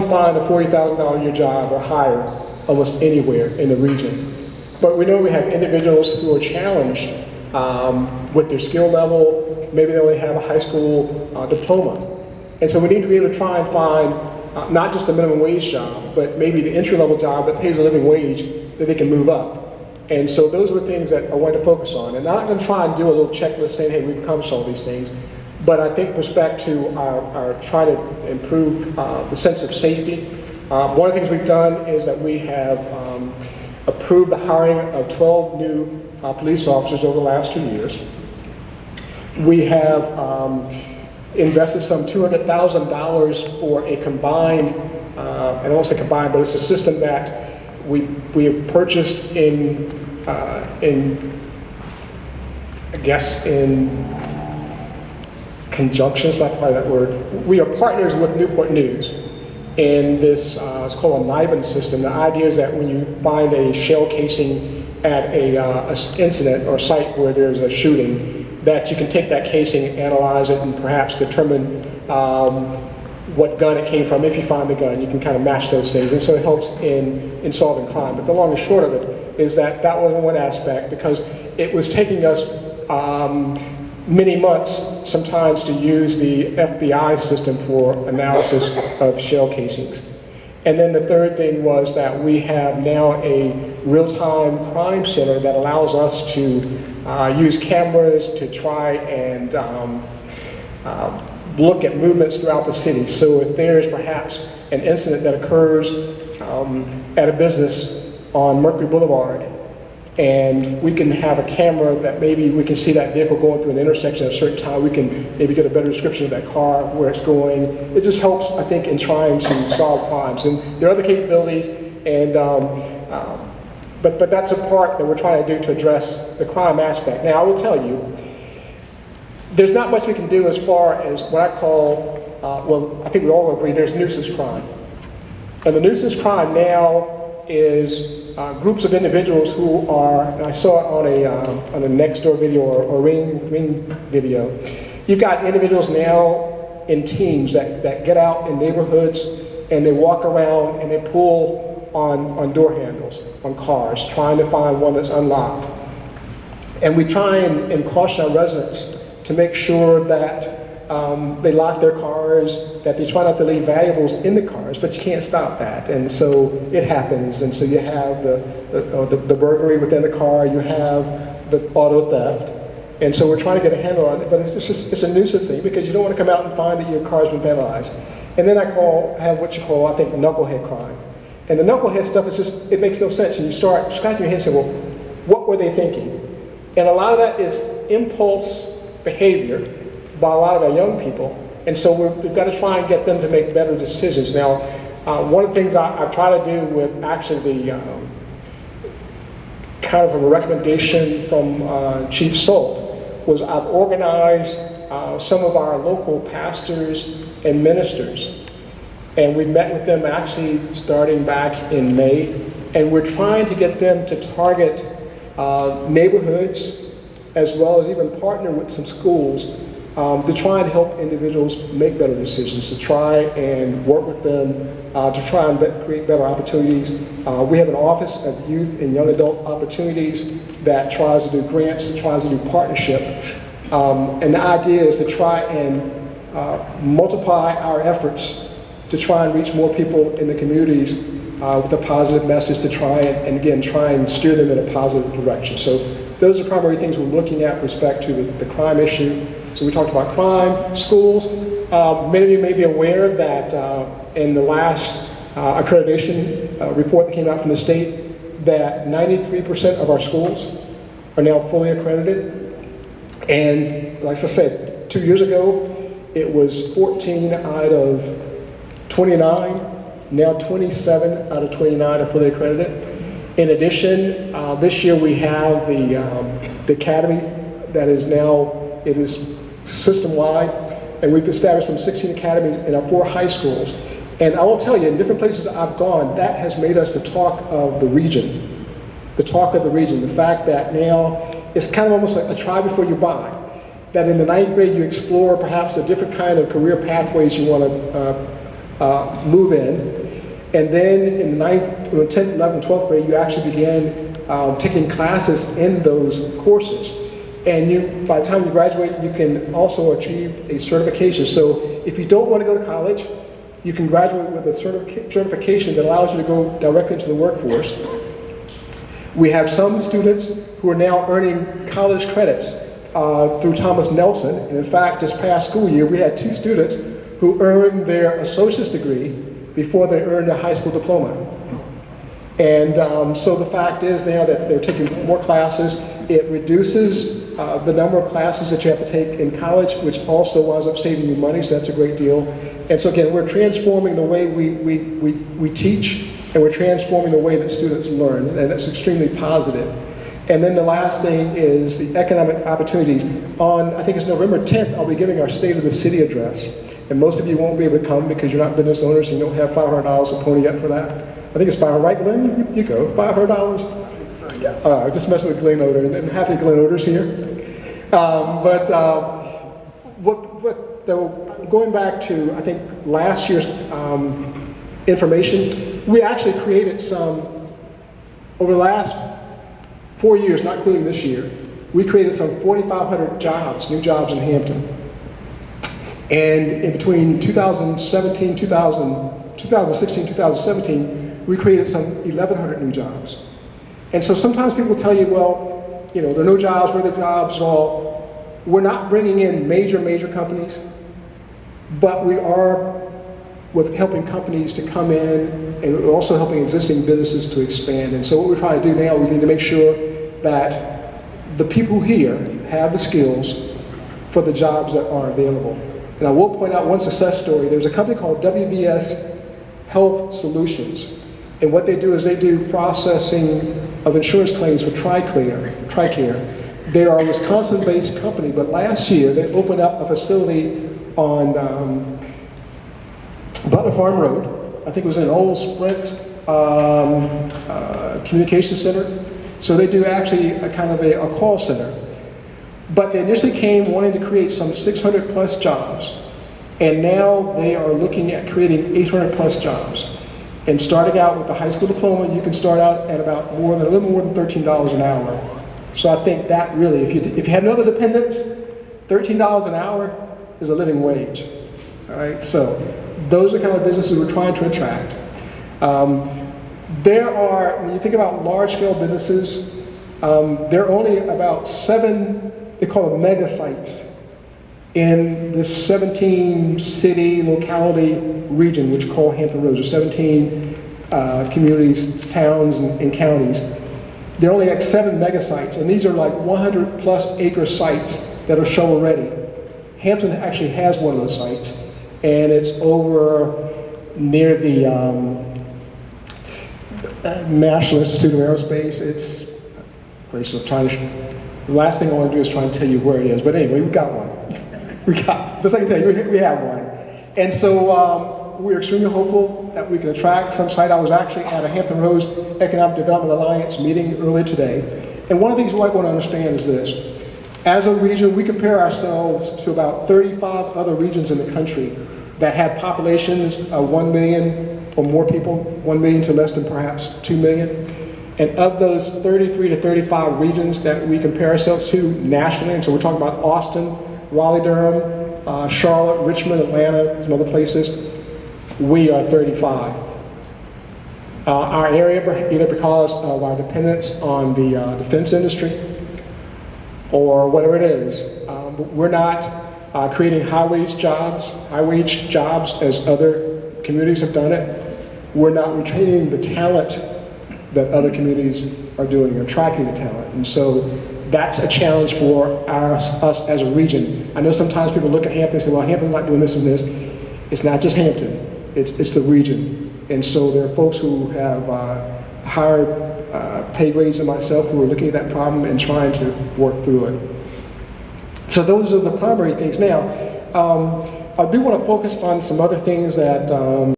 find a $40,000 a year job or higher almost anywhere in the region. But we know we have individuals who are challenged with their skill level. Maybe they only have a high school diploma. And so we need to be able to try and find not just a minimum wage job, but maybe the entry-level job that pays a living wage that they can move up. And so those are the things that I want to focus on. And I'm not going to try and do a little checklist saying, hey, we've accomplished all these things. But I think with respect to our trying to improve the sense of safety, one of the things we've done is that we have approved the hiring of 12 new police officers over the last 2 years. We have invested some $200,000 for a combined, I don't want to say combined, but it's a system that we have purchased in conjunction, is not probably that word. We are partners with Newport News in this, it's called a NIBIN system. The idea is that when you find a shell casing at a incident or site where there's a shooting, that you can take that casing, analyze it, and perhaps determine what gun it came from. If you find the gun, you can kind of match those things, and so it helps in solving crime. But the long and short of it is that that was one aspect, because it was taking us many months sometimes to use the FBI system for analysis of shell casings. And then the third thing was that we have now a real-time crime center that allows us to use cameras to try and look at movements throughout the city. So if there's perhaps an incident that occurs at a business on Mercury Boulevard, and we can have a camera that maybe we can see that vehicle going through an intersection at a certain time, we can maybe get a better description of that car, where it's going. It just helps, I think, in trying to solve crimes. And there are other capabilities, and but that's a part that we're trying to do to address the crime aspect. Now, I will tell you, there's not much we can do as far as what I call, well, I think we all agree, there's nuisance crime. And the nuisance crime now is groups of individuals who are, and I saw it on a Nextdoor video or Ring video. You've got individuals now in teams that get out in neighborhoods and they walk around and they pull on door handles, on cars, trying to find one that's unlocked. And we try and caution our residents to make sure that they lock their cars, that they try not to leave valuables in the cars, but you can't stop that. And so it happens. And so you have the burglary within the car, you have the auto theft. And so we're trying to get a handle on it, but it's a nuisance thing, because you don't want to come out and find that your car's been vandalized. And then I have what you call, I think, knucklehead crime. And the knucklehead stuff is just, it makes no sense. And you start scratching your head and say, well, what were they thinking? And a lot of that is impulse behavior by a lot of our young people. And so we've got to try and get them to make better decisions. Now, one of the things I try to do with actually the kind of a recommendation from Chief Salt was I've organized some of our local pastors and ministers. And we met with them actually starting back in May. And we're trying to get them to target neighborhoods, as well as even partner with some schools to try and help individuals make better decisions, to try and work with them, to try and create better opportunities. We have an Office of Youth and Young Adult Opportunities that tries to do grants, that tries to do partnership. And the idea is to try and multiply our efforts to try and reach more people in the communities with a positive message, to try and again, try and steer them in a positive direction. So those are primary things we're looking at with respect to the crime issue. So we talked about crime, schools. Many of you may be aware that in the last accreditation report that came out from the state, that 93% of our schools are now fully accredited. And like I said, 2 years ago, it was 14 out of 29. Now 27 out of 29 are fully accredited. In addition, this year we have the academy that is now, it is system-wide, and we've established some 16 academies in our 4 high schools. And I will tell you, in different places I've gone, that has made us the talk of the region. The talk of the region. The fact that now it's kind of almost like a try before you buy. That in the 9th grade you explore perhaps a different kind of career pathways you want to move in. And then in the 10th, 11th, 12th grade, you actually begin taking classes in those courses. And by the time you graduate, you can also achieve a certification. So if you don't want to go to college, you can graduate with a certification that allows you to go directly into the workforce. We have some students who are now earning college credits through Thomas Nelson. And in fact, this past school year, we had 2 students who earned their associate's degree before they earned their high school diploma. And so the fact is now that they're taking more classes. It reduces the number of classes that you have to take in college, which also winds up saving you money, so that's a great deal. And so again, we're transforming the way we teach, and we're transforming the way that students learn, and that's extremely positive. And then the last thing is the economic opportunities. On, I think it's November 10th, I'll be giving our State of the City address. And most of you won't be able to come because you're not business owners and you don't have $500 to pony up for that. I think it's $500, right, Glenn? You go, $500? Yeah. All right, just messing with Glenn Oder, and happy Glenn Oder's here. Going back to, I think, last year's information, we actually created some, over the last 4 years, not including this year, we created some 4,500 jobs, new jobs in Hampton. And in between 2016, 2017, we created some 1,100 new jobs. And so sometimes people tell you, well, you know, there are no jobs, where are the jobs and all. We're not bringing in major companies, but we are helping companies to come in, and we're also helping existing businesses to expand. And so what we're trying to do now, we need to make sure that the people here have the skills for the jobs that are available. And I will point out one success story. There's a company called WVS Health Solutions. And what they do is they do processing of insurance claims for TRICARE. They are a Wisconsin-based company, but last year they opened up a facility on Butler Farm Road. I think it was in an old Sprint communication center. So they do actually a kind of a call center. But they initially came wanting to create some 600 plus jobs. And now they are looking at creating 800 plus jobs. And starting out with a high school diploma, you can start out at about a little more than $13 an hour. So I think that really, if you have no other dependents, $13 an hour is a living wage. All right, so those are the kind of businesses we're trying to attract. When you think about large-scale businesses, there are only about 7, they call them mega sites, in this 17 city locality region, which we call Hampton Roads, or 17 communities, towns, and counties. There are only like 7 mega sites, and these are like 100 plus acre sites that are shovel ready. Hampton actually has one of those sites, and it's over near the National Institute of Aerospace. It's a place of trying to. The last thing I want to do is try and tell you where it is, but anyway, we've got one. Just like I tell you, we have one. And so we're extremely hopeful that we can attract some site. I was actually at a Hampton Roads Economic Development Alliance meeting earlier today. And one of the things we might want to understand is this. As a region, we compare ourselves to about 35 other regions in the country that have populations of 1 million or more people, 1 million to less than perhaps 2 million. And of those 33 to 35 regions that we compare ourselves to nationally, and so we're talking about Austin, Raleigh-Durham, Charlotte, Richmond, Atlanta, some other places, we are 35. Our area, either because of our dependence on the defense industry or whatever it is, we're not creating high-wage jobs as other communities have done it. We're not retaining the talent that other communities are doing, attracting the talent. And so that's a challenge for us as a region. I know sometimes people look at Hampton and say, well, Hampton's not doing this and this. It's not just Hampton, it's the region. And so there are folks who have higher pay grades than myself who are looking at that problem and trying to work through it. So those are the primary things. Now, I do want to focus on some other things that